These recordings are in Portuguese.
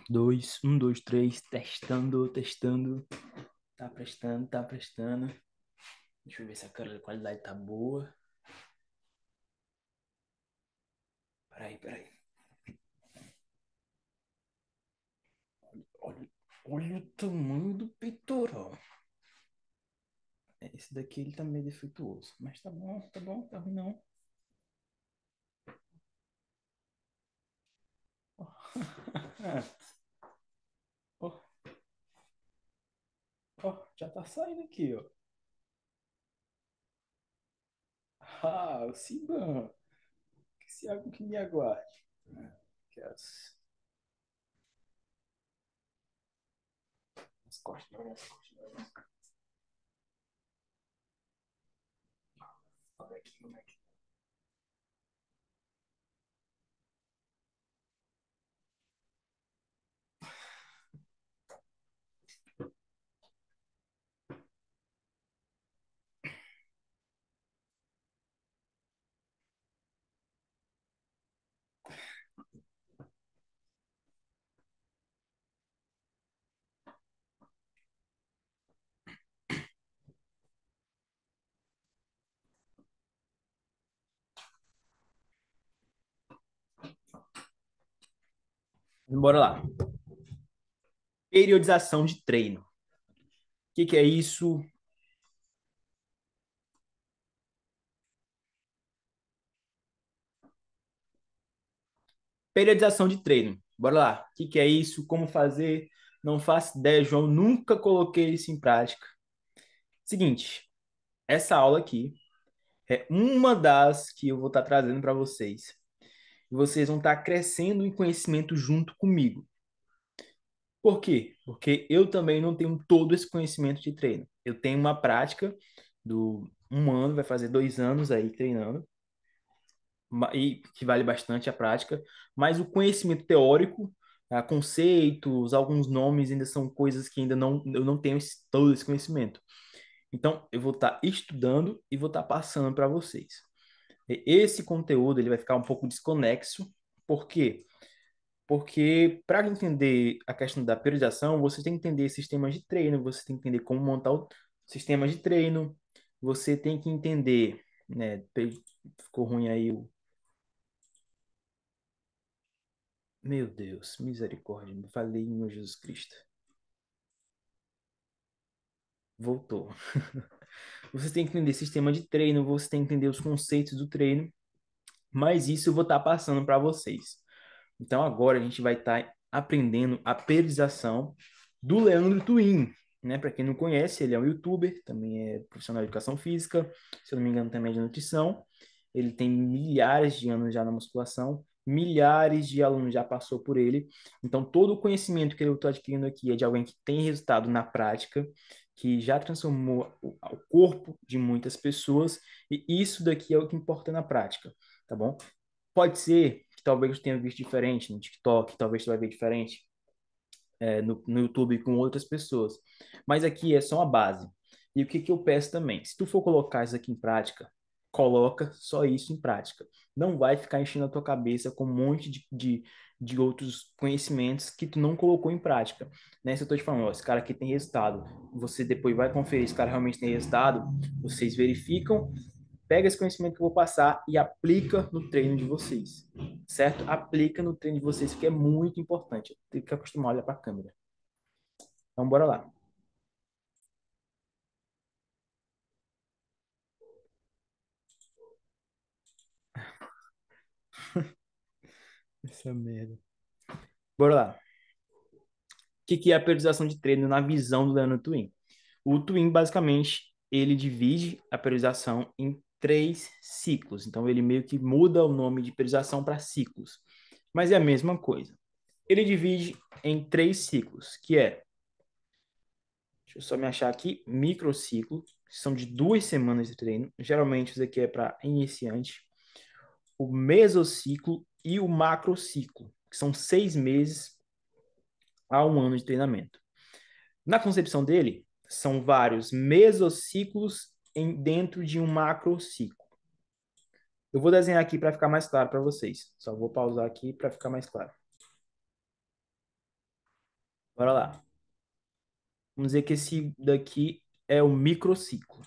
Dois, um, dois, três, testando, testando. Tá prestando, tá prestando. Deixa eu ver se a qualidade tá boa. Peraí, peraí. Olha, olha o tamanho do peitoral. Esse daqui ele tá meio defeituoso. Mas tá bom, tá bom, tá ruim não. Ó, ó, já tá saindo aqui, ó. Ah, o Simba. Que se algo que me aguarde. Que as costas, olha as costas. Olha aqui como é que. Bora lá. Periodização de treino. O que é isso? Periodização de treino. Bora lá. O que é isso? Como fazer? Não faço ideia, João. Nunca coloquei isso em prática. Seguinte, essa aula aqui é uma das que eu vou estar trazendo para vocês. E vocês vão estar crescendo em conhecimento junto comigo. Por quê? Porque eu também não tenho todo esse conhecimento de treino. Eu tenho uma prática do um ano, vai fazer 2 anos aí treinando, e que vale bastante a prática, mas o conhecimento teórico, conceitos, alguns nomes ainda são coisas que ainda não, eu não tenho todo esse conhecimento. Então, eu vou estar estudando e vou estar passando para vocês. Esse conteúdo ele vai ficar um pouco desconexo, por quê? Porque para entender a questão da periodização, você tem que entender sistemas de treino, você tem que entender como montar o sistema de treino, você tem que entender, né? Ficou ruim aí o. Meu Deus, misericórdia, me falei, meu Jesus Cristo. Voltou. Você tem que entender sistema de treino, você tem que entender os conceitos do treino, mas isso eu vou estar passando para vocês. Então agora a gente vai estar aprendendo a periodização do Leandro Twin, né? Para quem não conhece, ele é um youtuber, também é profissional de educação física, se eu não me engano também é de nutrição. Ele tem milhares de anos já na musculação, milhares de alunos já passou por ele. Então todo o conhecimento que eu estou adquirindo aqui é de alguém que tem resultado na prática, que já transformou o corpo de muitas pessoas, e isso daqui é o que importa na prática, tá bom? Pode ser que talvez tu tenha visto diferente no TikTok, talvez tu vai ver diferente no YouTube com outras pessoas. Mas aqui é só uma base. E o que que eu peço também? Se tu for colocar isso aqui em prática, coloca só isso em prática. Não vai ficar enchendo a tua cabeça com um monte de outros conhecimentos que tu não colocou em prática. Né? Se eu tô te falando, ó, esse cara aqui tem resultado, você depois vai conferir se o cara realmente tem resultado, vocês verificam, pega esse conhecimento que eu vou passar e aplica no treino de vocês, certo? Aplica no treino de vocês, que é muito importante. Tem que acostumar a olhar para a câmera. Então, bora lá. Essa merda. Bora lá. O que é a periodização de treino na visão do Leandro Twin? O Twin, basicamente, ele divide a periodização em 3 ciclos. Então, ele meio que muda o nome de periodização para ciclos. Mas é a mesma coisa. Ele divide em 3 ciclos, que é, deixa eu só me achar aqui, microciclo, que são de 2 semanas de treino. Geralmente, isso aqui é para iniciante. O mesociclo e o macrociclo, que são 6 meses a um ano de treinamento. Na concepção dele, são vários mesociclos dentro de um macrociclo. Eu vou desenhar aqui para ficar mais claro para vocês. Só vou pausar aqui para ficar mais claro. Bora lá. Vamos dizer que esse daqui é o microciclo.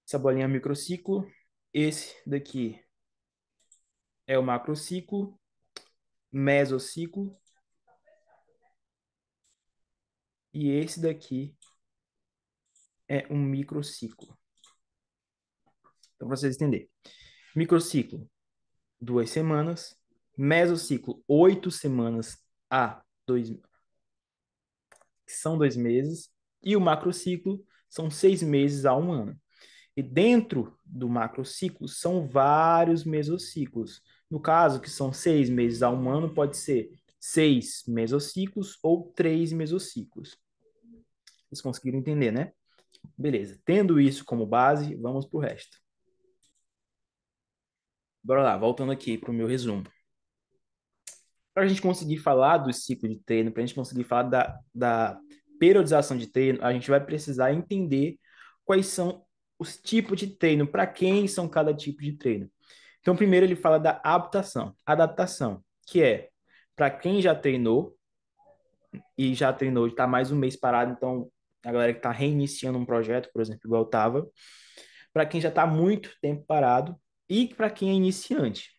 Essa bolinha é o microciclo. Esse daqui é o macrociclo, mesociclo. E esse daqui é um microciclo. Então, para vocês entenderem. Microciclo, 2 semanas. Mesociclo, 8 semanas a 2, que são 2 meses. E o macrociclo são 6 meses a 1 ano. E dentro do macrociclo são vários mesociclos. No caso, que são 6 meses a 1 ano, pode ser 6 mesociclos ou 3 mesociclos. Vocês conseguiram entender, né? Beleza. Tendo isso como base, vamos para o resto. Bora lá, voltando aqui para o meu resumo. Para a gente conseguir falar do ciclo de treino, para a gente conseguir falar da periodização de treino, a gente vai precisar entender quais são os tipos de treino, para quem são cada tipo de treino. Então, primeiro ele fala da adaptação. Adaptação, que é para quem já treinou e já treinou, está mais um mês parado, então a galera que está reiniciando um projeto, por exemplo, igual eu estava, para quem já está muito tempo parado e para quem é iniciante.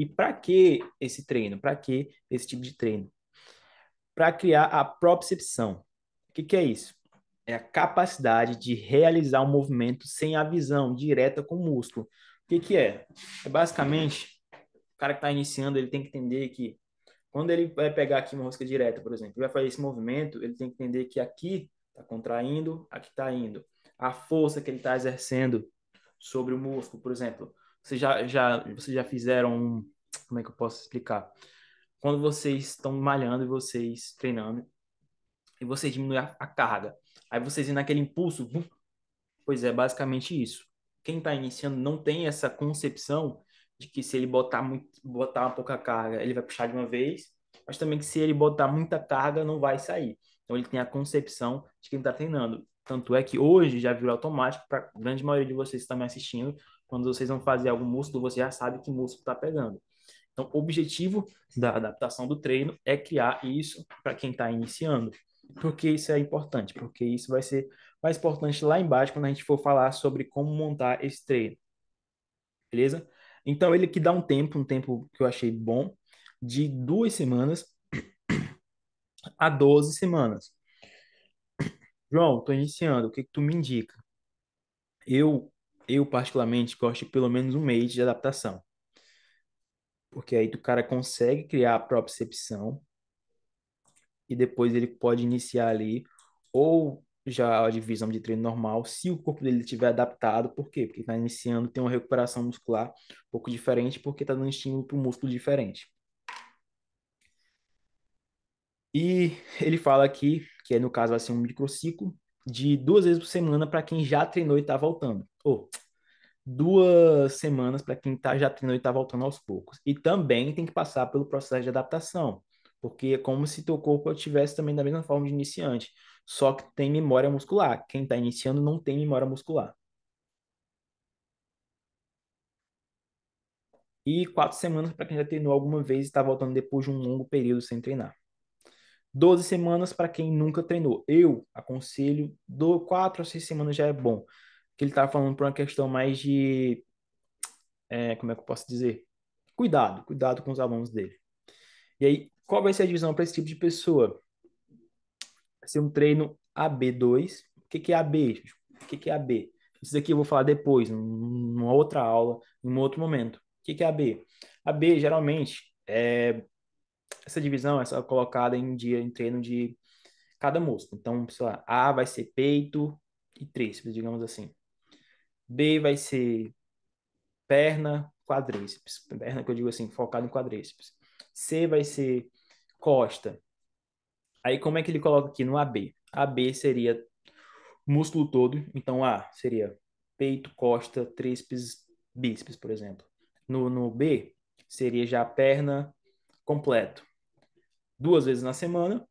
E para que esse treino? Para que esse tipo de treino? Para criar a propriocepção. O que é isso? É a capacidade de realizar um movimento sem a visão direta com o músculo. O que é? É basicamente, o cara que está iniciando, ele tem que entender que quando ele vai pegar aqui uma rosca direta, por exemplo, ele vai fazer esse movimento, ele tem que entender que aqui está contraindo, aqui está indo. A força que ele está exercendo sobre o músculo, por exemplo. Vocês já fizeram um, como é que eu posso explicar? Quando vocês estão malhando e vocês treinando, e você diminui a carga. Aí vocês indo naquele impulso, pois é, basicamente isso. Quem está iniciando não tem essa concepção de que se ele botar uma pouca carga, ele vai puxar de uma vez, mas também que se ele botar muita carga, não vai sair. Então ele tem a concepção de quem está treinando. Tanto é que hoje já virou automático para a grande maioria de vocês que estão me assistindo, quando vocês vão fazer algum músculo, você já sabe que músculo está pegando. Então, o objetivo da adaptação do treino é criar isso para quem está iniciando. Por que isso é importante? Porque isso vai ser mais importante lá embaixo quando a gente for falar sobre como montar esse treino, beleza? Então, ele que dá um tempo que eu achei bom, de 2 semanas a 12 semanas. João, estou iniciando, o que que tu me indica? Eu, eu particularmente gosto de pelo menos um mês de adaptação, porque aí o cara consegue criar a própria percepção e depois ele pode iniciar ali ou já a divisão de treino normal, se o corpo dele estiver adaptado, por quê? Porque está iniciando, tem uma recuperação muscular um pouco diferente, porque está dando estímulo para o músculo diferente. E ele fala aqui, que é, no caso vai ser um microciclo, de 2 vezes por semana para quem já treinou e está voltando. Ou 2 semanas para quem já treinou e está voltando aos poucos. E também tem que passar pelo processo de adaptação, porque é como se teu corpo estivesse também da mesma forma de iniciante, só que tem memória muscular. Quem está iniciando não tem memória muscular. E 4 semanas para quem já treinou alguma vez e está voltando depois de um longo período sem treinar. 12 semanas para quem nunca treinou. Eu aconselho 4 a 6 semanas já é bom. Que ele está falando por uma questão mais de, como é que eu posso dizer? Cuidado com os alunos dele. E aí, qual vai ser a divisão para esse tipo de pessoa? Vai ser um treino AB2. O que que é AB? O que que é AB? Isso daqui eu vou falar depois, numa outra aula, em um outro momento. O que que é AB? AB, geralmente, essa divisão é só colocada em dia, em treino de cada músculo. Então, sei lá, A vai ser peito e tríceps, digamos assim. B vai ser perna, quadríceps. Perna que eu digo assim, focado em quadríceps. C vai ser costa. Aí, como é que ele coloca aqui no AB? AB seria músculo todo. Então, A seria peito, costa, tríceps, bíceps, por exemplo. No B, seria já perna completo. 2 vezes na semana,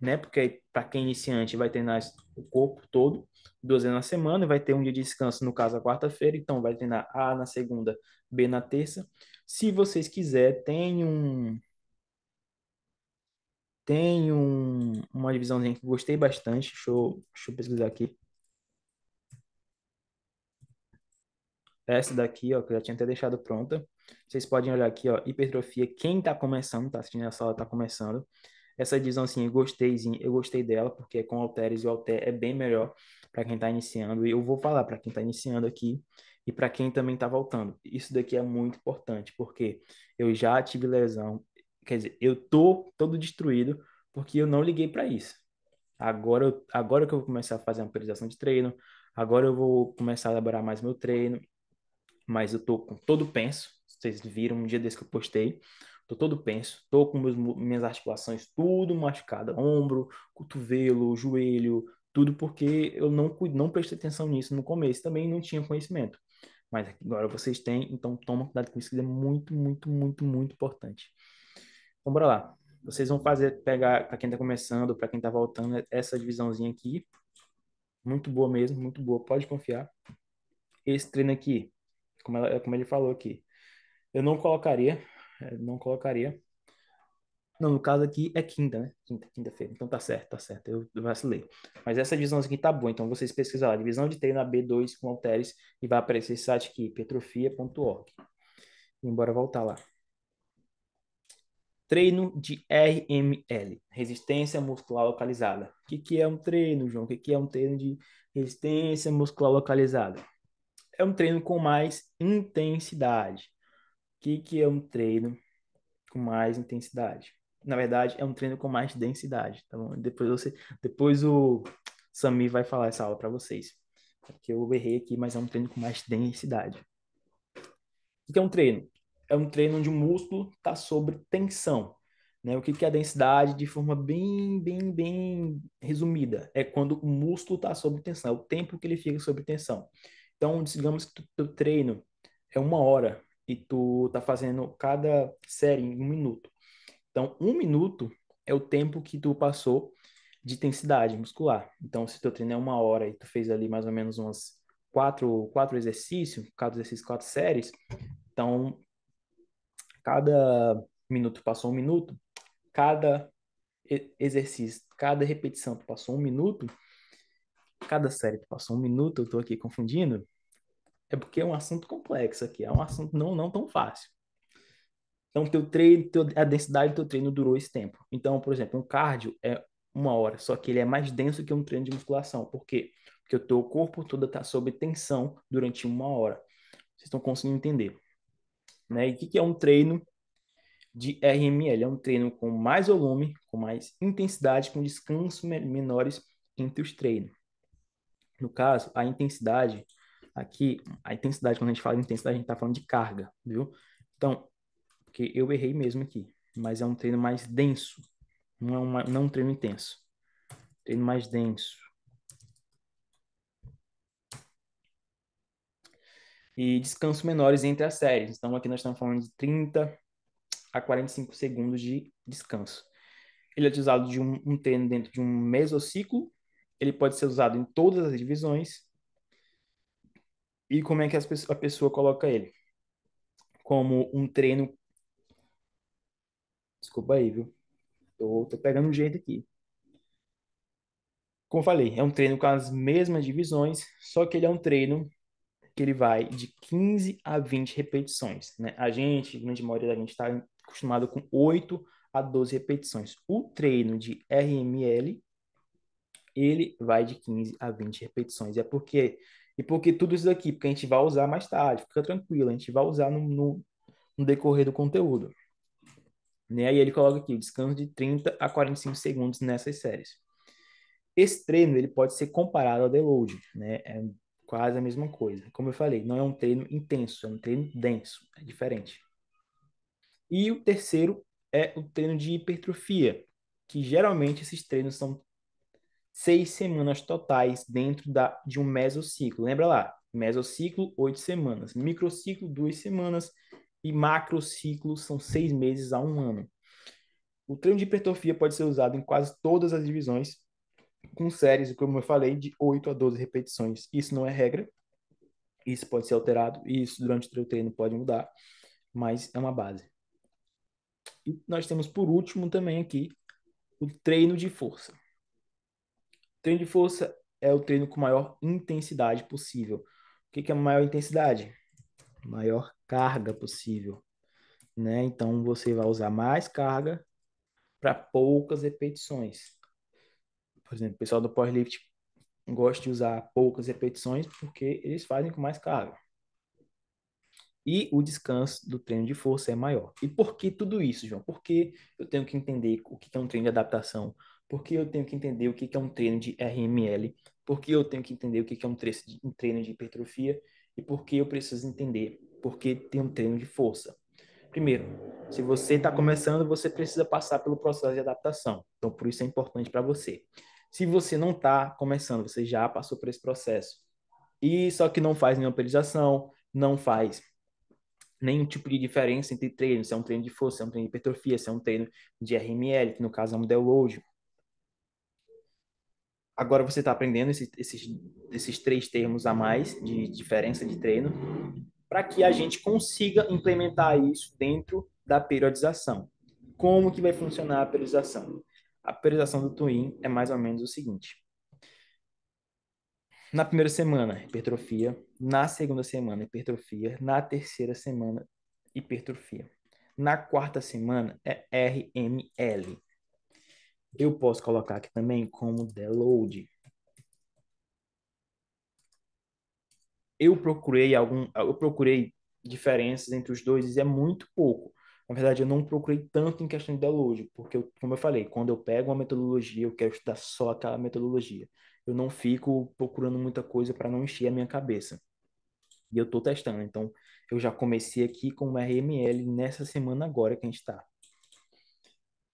né? Porque para quem é iniciante vai treinar o corpo todo, 2 vezes na semana, e vai ter um dia de descanso, no caso a quarta-feira, então vai treinar A na segunda, B na terça. Se vocês quiserem, uma divisãozinha que eu gostei bastante. Deixa eu pesquisar aqui. Essa daqui, ó, que eu já tinha até deixado pronta. Vocês podem olhar aqui, ó, hipertrofia. Quem tá começando, tá assistindo a sala, tá começando. Essa divisão, assim, eu gostei dela, porque é com halteres e o halter é bem melhor para quem tá iniciando. E eu vou falar para quem tá iniciando aqui e para quem também tá voltando. Isso daqui é muito importante, porque eu já tive lesão. Quer dizer, eu tô todo destruído porque eu não liguei para isso. Agora que eu vou começar a fazer uma periodização de treino, agora eu vou começar a elaborar mais meu treino, mas eu tô com todo penso. Vocês viram um dia desse que eu postei. Tô todo penso, tô com minhas articulações tudo machucada, ombro, cotovelo, joelho, tudo porque eu não prestei atenção nisso no começo, também não tinha conhecimento. Mas agora vocês têm, então toma cuidado com isso, que é muito, muito, muito, muito importante. Então, bora lá. Vocês vão pegar, para quem tá começando, para quem tá voltando, essa divisãozinha aqui, muito boa mesmo, muito boa, pode confiar. Esse treino aqui, como ele falou aqui, eu não colocaria, não colocaria. Não, no caso aqui é quinta, né? Quinta-feira. Então tá certo, tá certo. Eu vacilei. Mas essa divisão aqui tá boa. Então vocês pesquisam lá, divisão de treino AB2 com halteres e vai aparecer esse site aqui, petrofia.org. Embora voltar lá. Treino de RML, resistência muscular localizada. O que é um treino, João? O que é um treino de resistência muscular localizada? É um treino com mais intensidade. O que é um treino com mais intensidade? Na verdade, é um treino com mais densidade, tá bom? Depois o Sami vai falar essa aula para vocês. Porque eu errei aqui, mas é um treino com mais densidade. O que é um treino? É um treino onde o músculo está sob tensão. Né? O que é a densidade de forma bem, bem, bem resumida? É quando o músculo está sob tensão, é o tempo que ele fica sob tensão. Então, digamos que o teu treino é 1 hora e tu tá fazendo cada série em 1 minuto. Então, 1 minuto é o tempo que tu passou de intensidade muscular. Então, se teu treino é 1 hora e tu fez ali mais ou menos umas quatro exercícios, cada exercício, 4 séries, então cada minuto passou 1 minuto, cada exercício, cada repetição tu passou 1 minuto, cada série tu passou 1 minuto, eu tô aqui confundindo, é porque é um assunto complexo aqui, é um assunto não tão fácil. Então, teu treino, a densidade do teu treino durou esse tempo. Então, por exemplo, um cardio é 1 hora, só que ele é mais denso que um treino de musculação. Por quê? Porque o teu corpo todo está sob tensão durante 1 hora. Vocês estão conseguindo entender, né? E o que é um treino de RML? É um treino com mais volume, com mais intensidade, com descansos menores entre os treinos. No caso, a intensidade, aqui, a intensidade, quando a gente fala de intensidade, a gente está falando de carga, viu? Então, porque eu errei mesmo aqui, mas é um treino mais denso, não um treino intenso, treino mais denso. E descansos menores entre as séries. Então aqui nós estamos falando de 30 a 45 segundos de descanso. Ele é utilizado de um treino dentro de um mesociclo, ele pode ser usado em todas as divisões. E como é que a pessoa coloca ele? Como um treino. Desculpa aí, viu? Tô pegando um jeito aqui. Como eu falei, é um treino com as mesmas divisões, só que ele é um treino que ele vai de 15 a 20 repetições, né? A grande maioria da gente está acostumado com 8 a 12 repetições. O treino de RML, ele vai de 15 a 20 repetições. E porque tudo isso daqui, porque a gente vai usar mais tarde, fica tranquilo, a gente vai usar no decorrer do conteúdo. Né? Aí ele coloca aqui, descanso de 30 a 45 segundos nessas séries. Esse treino ele pode ser comparado ao deload, né? É quase a mesma coisa. Como eu falei, não é um treino intenso, é um treino denso, é diferente. E o terceiro é o treino de hipertrofia, que geralmente esses treinos são 6 semanas totais dentro de um mesociclo. Lembra lá, mesociclo, 8 semanas, microciclo, 2 semanas e macrociclo são 6 meses a 1 ano. O treino de hipertrofia pode ser usado em quase todas as divisões, com séries, como eu falei, de 8 a 12 repetições. Isso não é regra, isso pode ser alterado, e isso durante o teu treino pode mudar, mas é uma base. E nós temos por último também aqui o treino de força. O treino de força é o treino com maior intensidade possível. O que é a maior intensidade? Maior carga possível, né? Então você vai usar mais carga para poucas repetições. Por exemplo, o pessoal do powerlift gosta de usar poucas repetições porque eles fazem com mais carga. E o descanso do treino de força é maior. E por que tudo isso, João? Porque eu tenho que entender o que é um treino de adaptação, porque eu tenho que entender o que é um treino de RML, porque eu tenho que entender o que é um treino de hipertrofia e porque eu preciso entender porque tem um treino de força. Primeiro, se você está começando, você precisa passar pelo processo de adaptação. Então, por isso é importante para você. Se você não está começando, você já passou por esse processo. E só que não faz nenhuma periodização, não faz nenhum tipo de diferença entre treinos, se é um treino de força, se é um treino de hipertrofia, se é um treino de RML, que no caso é um download. Agora você está aprendendo esses três termos a mais de diferença de treino, para que a gente consiga implementar isso dentro da periodização. Como que vai funcionar a periodização? A periodização do Twin é mais ou menos o seguinte: na primeira semana, hipertrofia, na segunda semana, hipertrofia, na terceira semana, hipertrofia. Na quarta semana é RML. Eu posso colocar aqui também como deload. Eu procurei diferenças entre os dois e é muito pouco. Na verdade, eu não procurei tanto em questão de download, porque, como eu falei, quando eu pego uma metodologia, eu quero estudar só aquela metodologia. Eu não fico procurando muita coisa para não encher a minha cabeça. E eu estou testando. Então, eu já comecei aqui com o RML nessa semana agora que a gente está.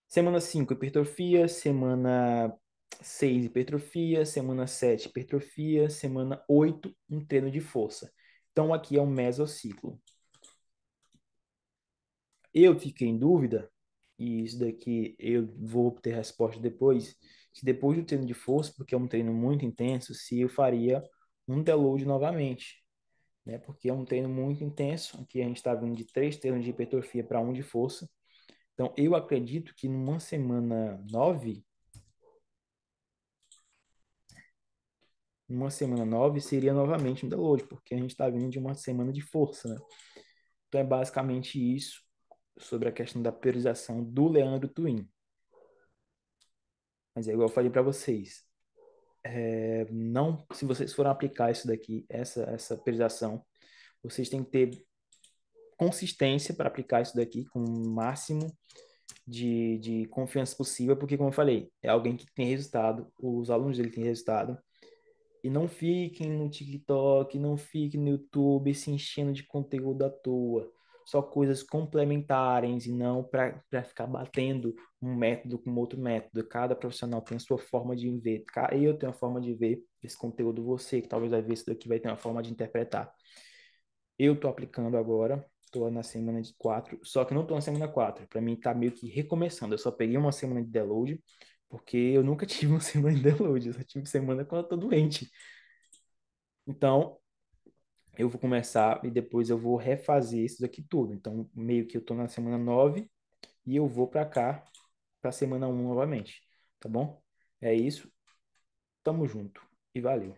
Semana 5 hipertrofia. Semana 6 hipertrofia. Semana 7 hipertrofia. Semana 8 um treino de força. Então, aqui é um mesociclo. Eu fiquei em dúvida, e isso daqui eu vou ter resposta depois, se depois do treino de força, porque é um treino muito intenso, se eu faria um deload novamente, né? Porque é um treino muito intenso. Aqui a gente está vindo de 3 treinos de hipertrofia para um de força. Então, eu acredito que numa semana 9 seria novamente um deload, porque a gente está vindo de uma semana de força, né? Então, é basicamente isso sobre a questão da priorização do Leandro Twin. Mas é igual eu falei para vocês, não, se vocês forem aplicar isso daqui, essa priorização, vocês têm que ter consistência para aplicar isso daqui com o máximo de confiança possível, porque, como eu falei, é alguém que tem resultado, os alunos dele têm resultado, e não fiquem no TikTok, não fiquem no YouTube se enchendo de conteúdo à toa. Só coisas complementares e não para ficar batendo um método com outro método. Cada profissional tem a sua forma de ver. Eu tenho a forma de ver esse conteúdo, você que talvez vai ver isso daqui vai ter uma forma de interpretar. Eu estou aplicando agora, estou na semana de 4, só que não estou na semana 4. Para mim está meio que recomeçando. Eu só peguei uma semana de deload, porque eu nunca tive uma semana de deload, eu só tive semana quando eu tô doente. Então, eu vou começar e depois eu vou refazer isso daqui tudo. Então, meio que eu tô na semana 9 e eu vou para cá, para semana 1 novamente, tá bom? É isso, tamo junto e valeu.